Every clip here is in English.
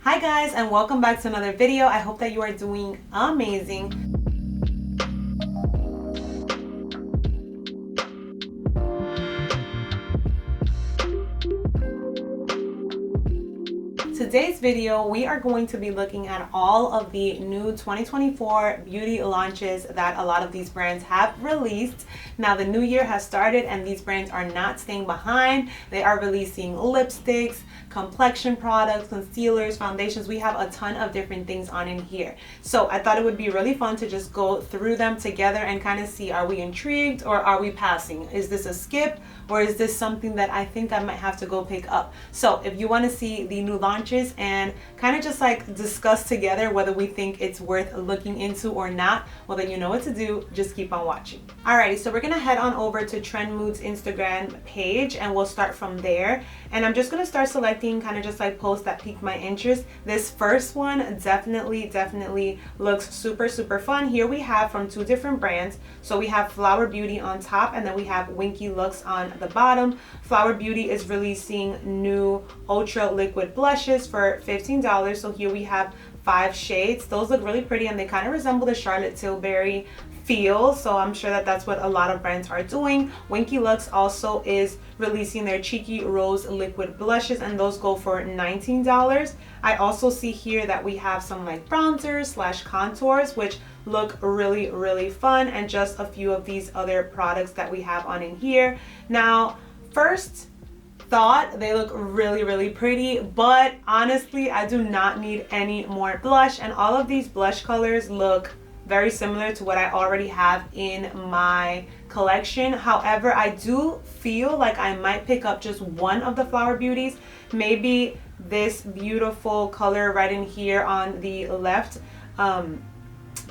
Hi guys, and welcome back to another video. I hope that you are doing amazing. Today's video, we are going to be looking at all of the new 2024 beauty launches that a lot of these brands have released. Now the new year has started and these brands are not staying behind. They are releasing lipsticks, complexion products, concealers, foundations. We have a ton of different things on in here. So I thought it would be really fun to just go through them together and kind of see, are we intrigued or are we passing? Is this a skip or is this something that I think I might have to go pick up? So if you want to see the new launches and kind of just like discuss together whether we think it's worth looking into or not, well then you know what to do, just keep on watching. Alrighty, so we're gonna head on over to TrendMoods Instagram page and we'll start from there. And I'm just gonna start selecting kind of just like posts that pique my interest. This first one definitely looks super fun. Here we have from two different brands. So we have Flower Beauty on top and then we have Winky Looks on the bottom. Flower Beauty is releasing new ultra liquid blushes for $15. So here we have 5 shades. Those look really pretty and they kind of resemble the Charlotte Tilbury feel, so I'm sure that that's what a lot of brands are doing. Winky Looks also is releasing their Cheeky Rose liquid blushes and those go for $19. I also see here that we have some like bronzers slash contours which look really fun, and just a few of these other products that we have on in here. Now first thought, they look really pretty, but honestly I do not need any more blush, and all of these blush colors look very similar to what I already have in my collection. However, I do feel like I might pick up just one of the Flower Beauties, maybe this beautiful color right in here on the left,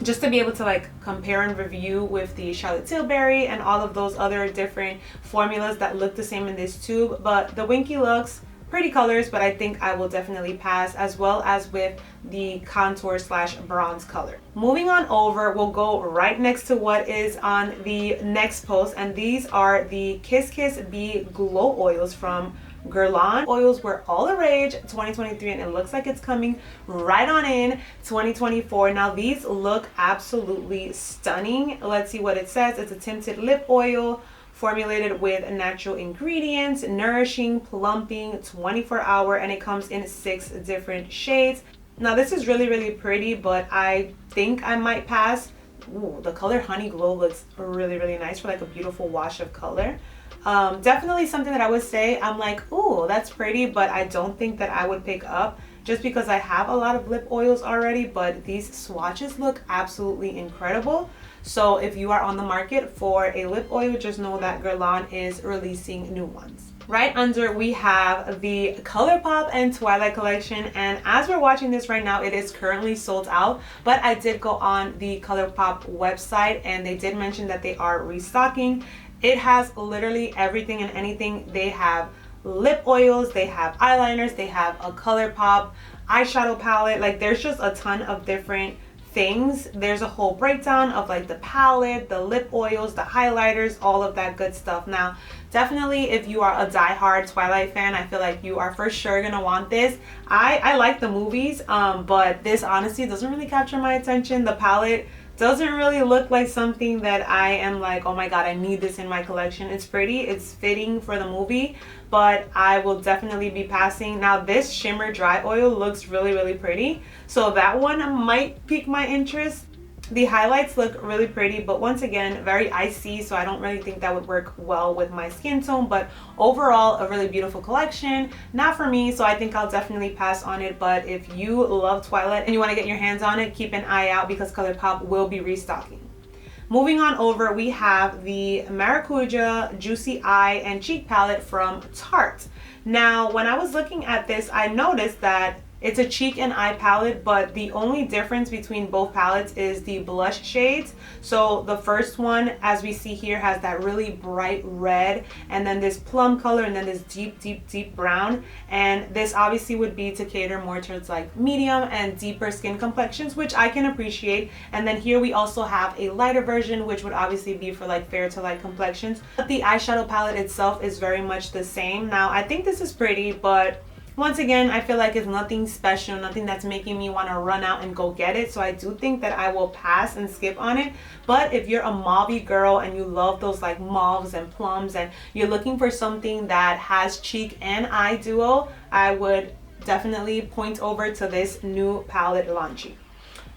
just to be able to like compare and review with the Charlotte Tilbury and all of those other different formulas that look the same in this tube. But the Winky Looks, pretty colors, but I think I will definitely pass, as well as with the contour slash bronze color. Moving on over, we'll go right next to what is on the next post, and these are the Kiss Kiss Bee Glow Oils from Guerlain. Oils were all the rage 2023 and it looks like it's coming right on in 2024. Now these look absolutely stunning. Let's see what it says. It's a tinted lip oil formulated with natural ingredients, nourishing, plumping, 24-hour, and it comes in 6 different shades. Now this is really pretty, but I think I might pass. Ooh, the color Honey Glow looks really nice for like a beautiful wash of color. Definitely something that I would say I'm like, ooh, that's pretty, but I don't think that I would pick up just because I have a lot of lip oils already, but these swatches look absolutely incredible. So if you are on the market for a lip oil, just know that Guerlain is releasing new ones. Right under we have the Colourpop and Twilight collection, and as we're watching this right now it is currently sold out, but I did go on the Colourpop website and they did mention that they are restocking. It has literally everything and anything. They have lip oils, they have eyeliners, they have a Colourpop eyeshadow palette. Like there's just a ton of different things. There's a whole breakdown of like the palette, the lip oils, the highlighters, all of that good stuff. Now definitely if you are a die-hard Twilight fan, I feel like you are for sure gonna want this. I like the movies, but this honestly doesn't really capture my attention. The palette doesn't really look like something that I am like, oh my god, I need this in my collection. It's pretty, it's fitting for the movie, but I will definitely be passing. Now this shimmer dry oil looks really pretty, so that one might pique my interest. The highlights look really pretty, but once again very icy, so I don't really think that would work well with my skin tone. But overall a really beautiful collection, not for me, so I think I'll definitely pass on it. But if you love Twilight and you want to get your hands on it, keep an eye out because Colourpop will be restocking. Moving on over, we have the Maracuja Juicy Eye and Cheek Palette from Tarte. Now when I was looking at this, I noticed that it's a cheek and eye palette, but the only difference between both palettes is the blush shades. So the first one, as we see here, has that really bright red, and then this plum color, and then this deep brown. And this obviously would be to cater more towards like medium and deeper skin complexions, which I can appreciate. And then here we also have a lighter version, which would obviously be for like fair to light complexions. But the eyeshadow palette itself is very much the same. Now I think this is pretty, but once again, I feel like it's nothing special, nothing that's making me want to run out and go get it. So I do think that I will pass and skip on it. But if you're a mauve girl and you love those like mauves and plums and you're looking for something that has cheek and eye duo, I would definitely point over to this new palette launching.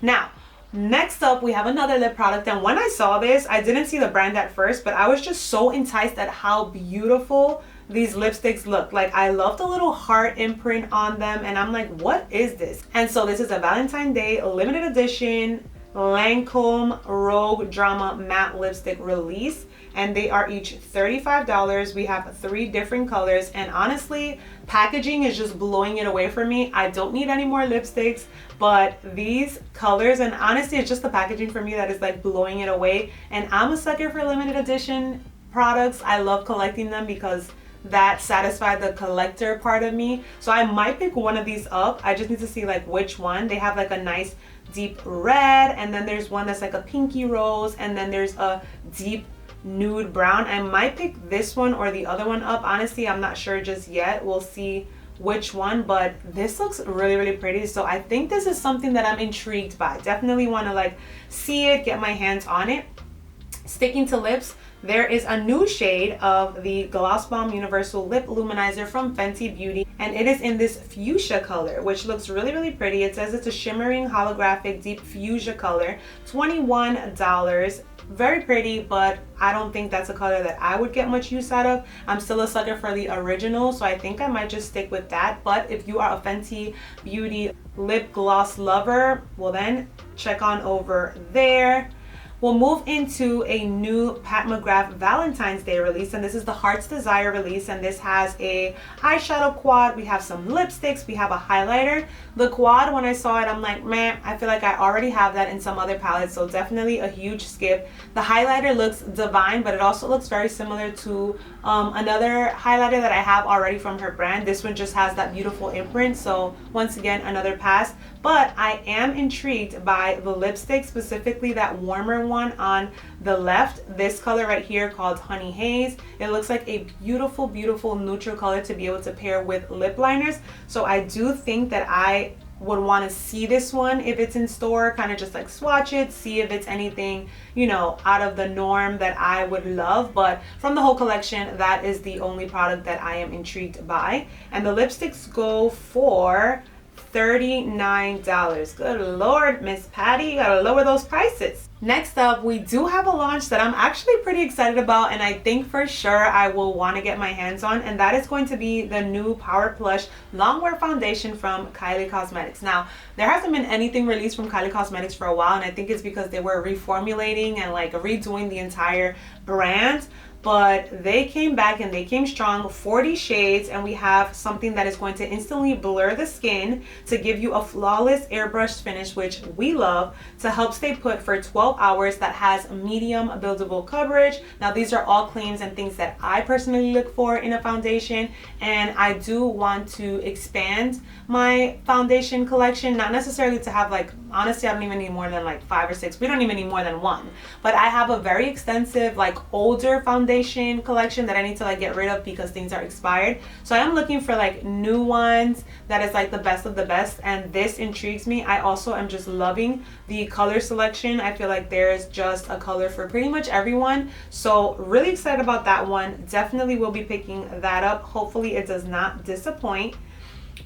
Now, next up, we have another lip product, and when I saw this, I didn't see the brand at first, but I was just so enticed at how beautiful these lipsticks look. Like, I love the little heart imprint on them, and I'm like, what is this? And so this is a Valentine's Day limited edition Lancome Rogue Drama matte lipstick release, and they are each $35. We have 3 different colors, and honestly, packaging is just blowing it away for me. I don't need any more lipsticks, but these colors, and honestly, it's just the packaging for me that is like blowing it away. And I'm a sucker for limited edition products. I love collecting them because that satisfies the collector part of me. So I might pick one of these up. I just need to see like which one. They have like a nice deep red, and then there's one that's like a pinky rose, and then there's a deep nude brown. I might pick this one or the other one up. Honestly, I'm not sure just yet. We'll see which one, but this looks really pretty. So I think this is something that I'm intrigued by. Definitely want to like see it, get my hands on it. Sticking to lips, there is a new shade of the Gloss Bomb Universal Lip Luminizer from Fenty Beauty, and it is in this fuchsia color, which looks really pretty. It says it's a shimmering holographic deep fuchsia color, $21. Very pretty, but I don't think that's a color that I would get much use out of. I'm still a sucker for the original, so I think I might just stick with that. But if you are a Fenty Beauty lip gloss lover, well then check on over there. We'll move into a new Pat McGrath Valentine's Day release, and this is the Heart's Desire release, and this has a eyeshadow quad. We have some lipsticks, we have a highlighter. The quad, when I saw it, I'm like, man, I feel like I already have that in some other palettes, so definitely a huge skip. The highlighter looks divine, but it also looks very similar to another highlighter that I have already from her brand. This one just has that beautiful imprint, so once again, another pass. But I am intrigued by the lipstick, specifically that warmer one on the left. This color right here called Honey Haze. It looks like a beautiful neutral color to be able to pair with lip liners. So I do think that I would want to see this one if it's in store, kind of just like swatch it, see if it's anything, you know, out of the norm that I would love. But from the whole collection, that is the only product that I am intrigued by. And the lipsticks go for $39. Good Lord, Miss Patty, you gotta lower those prices. Next up, we do have a launch that I'm actually pretty excited about, and I think for sure I will want to get my hands on, and that is going to be the new Power Plush Longwear Foundation from Kylie Cosmetics. Now, there hasn't been anything released from Kylie Cosmetics for a while, and I think it's because they were reformulating and like redoing the entire brand. But they came back and they came strong, 40 shades, and we have something that is going to instantly blur the skin to give you a flawless airbrushed finish, which we love, to help stay put for 12 hours, that has medium buildable coverage. Now, these are all claims and things that I personally look for in a foundation, and I do want to expand my foundation collection, not necessarily to have like, honestly, I don't even need more than like 5 or 6. We don't even need more than 1, but I have a very extensive like older foundation collection that I need to like get rid of because things are expired. So I am looking for like new ones that is like the best of the best, and this intrigues me. I also am just loving the color selection. I feel like there's just a color for pretty much everyone, so really excited about that one. Definitely will be picking that up. Hopefully it does not disappoint.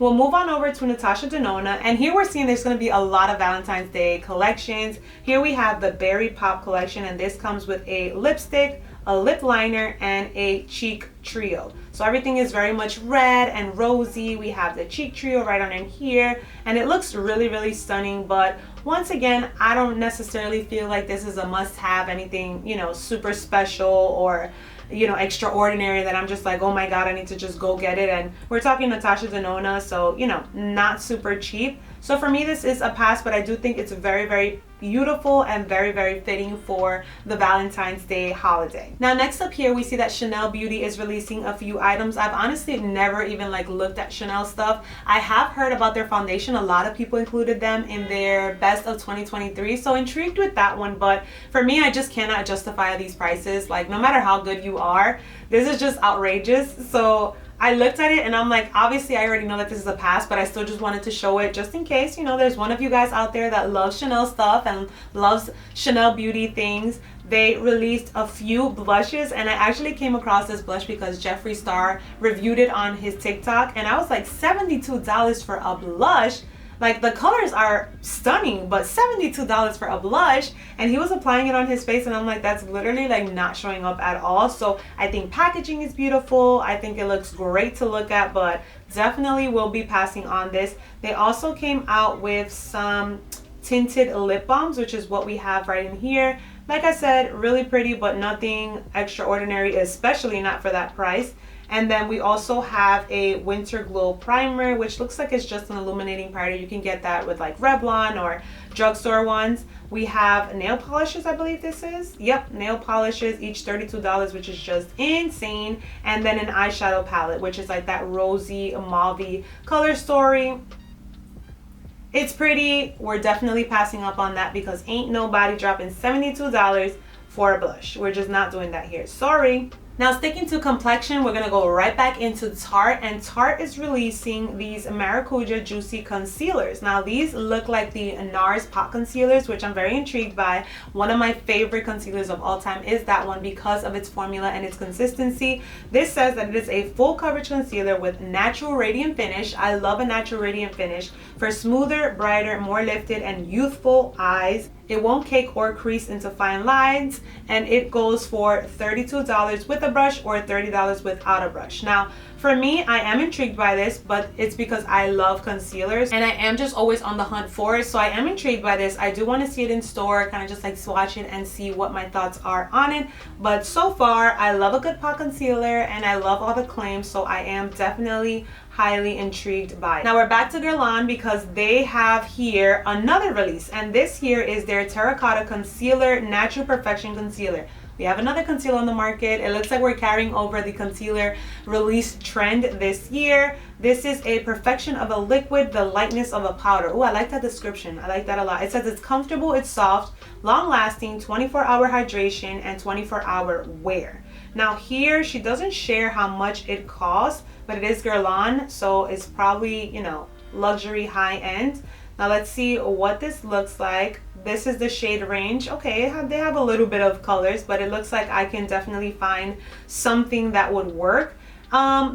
We'll move on over to Natasha Denona, and here we're seeing there's going to be a lot of Valentine's Day collections. Here we have the Berry Pop collection, and this comes with a lipstick, a lip liner, and a cheek trio. So everything is very much red and rosy. We have the cheek trio right on in here, and it looks really stunning. But once again, I don't necessarily feel like this is a must-have, anything, you know, super special or, you know, extraordinary that I'm just like, oh my god, I need to just go get it. And we're talking Natasha Denona, so, you know, not super cheap. So for me, this is a pass, but I do think it's very beautiful and very fitting for the Valentine's Day holiday. Now, next up here, we see that Chanel Beauty is releasing a few items. I've honestly never even like looked at Chanel stuff. I have heard about their foundation. A lot of people included them in their best of 2023, so intrigued with that one. But for me, I just cannot justify these prices. Like, no matter how good you are, this is just outrageous. So I looked at it and I'm like, obviously I already know that this is a pass, but I still just wanted to show it just in case, you know, there's one of you guys out there that loves Chanel stuff and loves Chanel beauty things. They released a few blushes, and I actually came across this blush because Jeffree Star reviewed it on his TikTok, and I was like, $72 for a blush? Like, the colors are stunning, but $72 for a blush. And he was applying it on his face, and I'm like, that's literally like not showing up at all. So I think packaging is beautiful. I think it looks great to look at, but definitely will be passing on this. They also came out with some tinted lip balms, which is what we have right in here. Like I said, really pretty, but nothing extraordinary, especially not for that price. And then we also have a Winter Glow Primer, which looks like it's just an illuminating powder. You can get that with like Revlon or drugstore ones. We have nail polishes, I believe this is. Yep, nail polishes, each $32, which is just insane. And then an eyeshadow palette, which is like that rosy, mauve color story. It's pretty. We're definitely passing up on that because ain't nobody dropping $72 for a blush. We're just not doing that here. Sorry. Now, sticking to complexion, we're gonna go right back into Tarte, and Tarte is releasing these Maracuja Juicy Concealers. Now, these look like the NARS Pot Concealers, which I'm very intrigued by. One of my favorite concealers of all time is that one because of its formula and its consistency. This says that it is a full coverage concealer with natural radiant finish. I love a natural radiant finish for smoother, brighter, more lifted, and youthful eyes. It won't cake or crease into fine lines, and it goes for $32 with a brush or $30 without a brush. Now, for me, I am intrigued by this, but it's because I love concealers and I am just always on the hunt for it. So I am intrigued by this. I do want to see it in store, kind of just like swatch it and see what my thoughts are on it. But so far, I love a good pot concealer and I love all the claims, so I am definitely highly intrigued by it. Now we're back to Guerlain because they have here another release, and this here is their Terracotta Concealer Natural Perfection Concealer. We have another concealer on the market. It looks like we're carrying over the concealer release trend this year. This is a perfection of a liquid, the lightness of a powder. Oh, I like that description. I like that a lot. It says it's comfortable, it's soft, long-lasting, 24-hour hydration, and 24-hour wear. Now here, she doesn't share how much it costs, but it is Guerlain, so it's probably, you know, luxury high-end. Now let's see what this looks like. This is the shade range. Okay, they have a little bit of colors, but it looks like I can definitely find something that would work.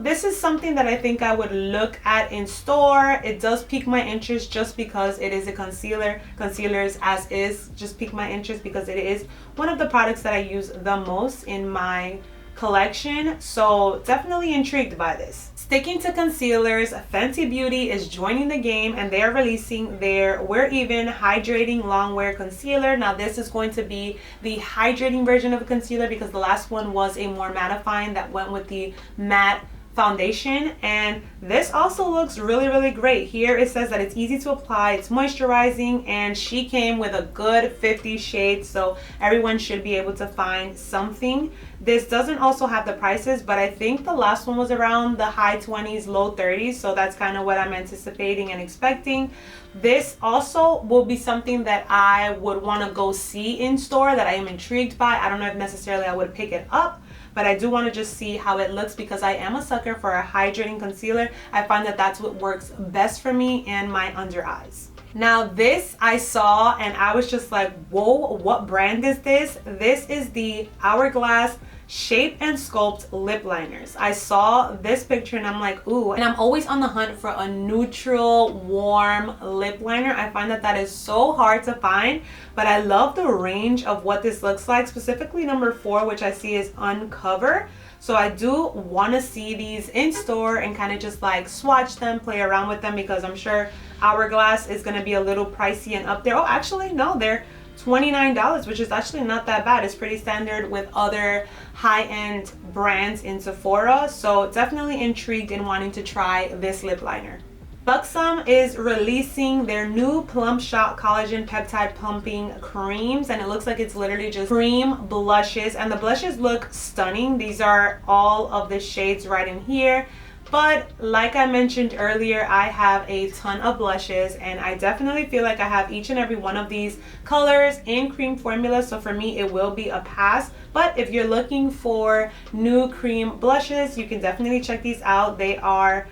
This is something that I think I would look at in store. It does pique my interest just because it is a concealer. Concealers as is just pique my interest because it is one of the products that I use the most in my collection, so definitely intrigued by this. Sticking to concealers, Fenty Beauty is joining the game and they are releasing their Wear Even Hydrating Long Wear Concealer. Now this is going to be the hydrating version of a concealer because the last one was a more mattifying that went with the matte foundation, and this also looks really great. Here it says that it's easy to apply, it's moisturizing, and she came with a good 50 shades, so everyone should be able to find something. This doesn't also have the prices, but I think the last one was around the high 20s, low 30s, so that's kind of what I'm anticipating and expecting. This also will be something that I would want to go see in store, that I am intrigued by. I don't know if necessarily I would pick it up, but I do want to just see how it looks because I am a sucker for a hydrating concealer. I find that that's what works best for me and my under eyes. Now this I saw and I was just like, whoa, what brand is this? This is the Hourglass Shape and Sculpt lip liners. I saw this picture and I'm like, ooh, and I'm always on the hunt for a neutral, warm lip liner. I find that that is so hard to find, but I love the range of what this looks like, specifically number 4, which I see is Uncover. So I do want to see these in store and kind of just like swatch them, play around with them, because I'm sure Hourglass is going to be a little pricey and up there. Oh, actually, no, they're $29, which is actually not that bad. It's pretty standard with other high-end brands in Sephora, so definitely intrigued in wanting to try this lip liner. Buxom is releasing their new Plump Shot Collagen Peptide Pumping Creams, and it looks like it's literally just cream blushes, and the blushes look stunning. These are all of the shades right in here. But like I mentioned earlier, I have a ton of blushes, and I definitely feel like I have each and every one of these colors in cream formula. So for me, it will be a pass. But if you're looking for new cream blushes, you can definitely check these out. They are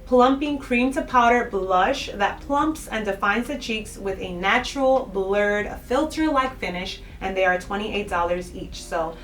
plumping cream to powder blush that plumps and defines the cheeks with a natural blurred filter-like finish, and they are $28 each. So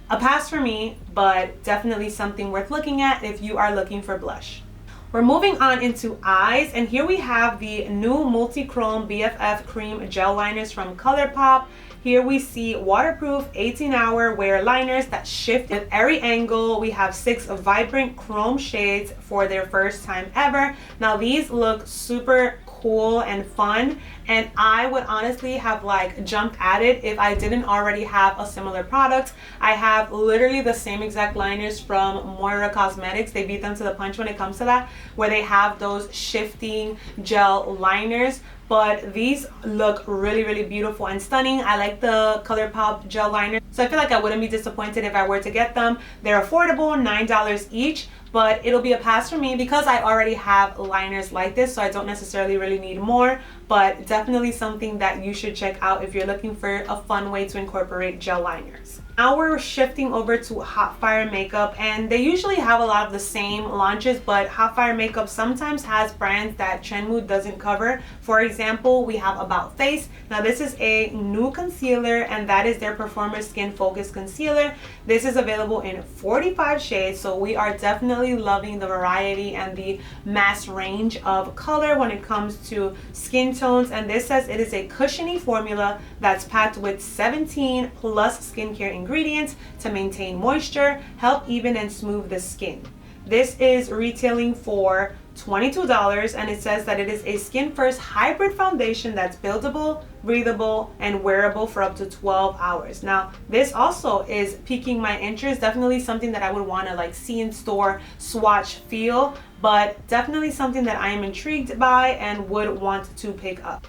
a pass for me, but definitely something worth looking at if you are looking for blush. We're moving on into eyes, and here we have the new multi-chrome BFF cream gel liners from Colourpop. Here we see waterproof 18-hour wear liners that shift at every angle. We have 6 vibrant chrome shades for their first time ever. Now these look super cool and fun, and I would honestly have like jumped at it if I didn't already have a similar product. I have literally the same exact liners from Moira Cosmetics. They beat them to the punch when it comes to that, where they have those shifting gel liners. But these look really, really beautiful and stunning. I like the Colourpop gel liner, so I feel like I wouldn't be disappointed if I were to get them. They're affordable, $9 each, but it'll be a pass for me because I already have liners like this, so I don't necessarily really need more. But definitely something that you should check out if you're looking for a fun way to incorporate gel liners. Now we're shifting over to Hot Fire Makeup, and they usually have a lot of the same launches, but Hot Fire Makeup sometimes has brands that TrendMoods doesn't cover. For example, we have About Face. Now this is a new concealer, and that is their Performer Skin Focus Concealer. This is available in 45 shades, so we are definitely loving the variety and the mass range of color when it comes to skin tones. And this says it is a cushiony formula that's packed with 17 plus skincare ingredients to maintain moisture, help even and smooth the skin. This is retailing for $22, and it says that it is a skin first hybrid foundation that's buildable, breathable, and wearable for up to 12 hours. Now this also is piquing my interest. Definitely something that I would want to like see in store, swatch, feel, but definitely something that I am intrigued by and would want to pick up.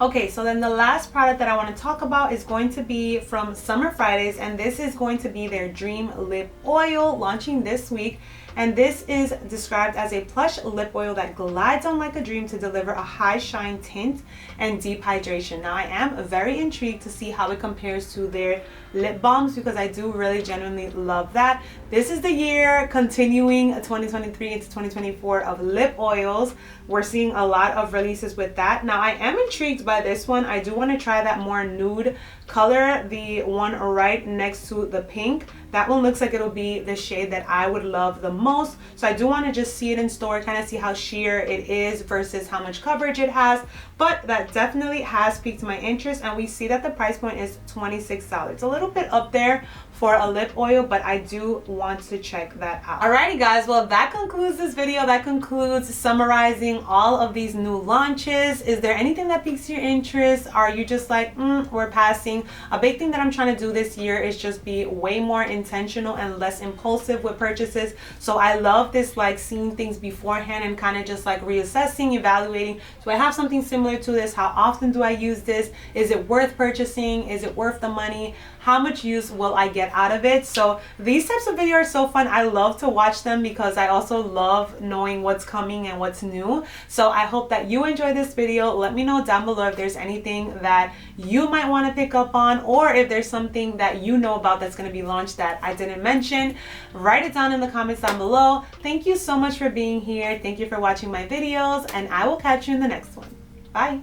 Okay, so then the last product that I want to talk about is going to be from Summer Fridays, and this is going to be their Dream Lip Oil, launching this week. And this is described as a plush lip oil that glides on like a dream to deliver a high shine tint and deep hydration. Now I am very intrigued to see how it compares to their lip balms, because I do really genuinely love that. This is the year continuing 2023 into 2024 of lip oils. We're seeing a lot of releases with that. Now I am intrigued by this one. I do want to try that more nude color, the one right next to the pink. That one looks like it'll be the shade that I would love the most. So I do want to just see it in store, kind of see how sheer it is versus how much coverage it has. But that definitely has piqued my interest, and we see that the price point is $26. It's a little bit up there for a lip oil, but I do want to check that out. Alrighty guys, well that concludes this video. That concludes summarizing all of these new launches. Is there anything that piques your interest? Are you just like, we're passing? A big thing that I'm trying to do this year is just be way more intentional and less impulsive with purchases. So I love this, like seeing things beforehand and kind of just like reassessing, evaluating. Do I have something similar to this? How often do I use this? Is it worth purchasing? Is it worth the money? How much use will I get out of it? So these types of videos are so fun. I love to watch them because I also love knowing what's coming and what's new. So I hope that you enjoy this video. Let me know down below if there's anything that you might want to pick up on, or if there's something that you know about that's going to be launched that I didn't mention. Write it down in the comments down below. Thank you so much for being here. Thank you for watching my videos, and I will catch you in the next one. Bye.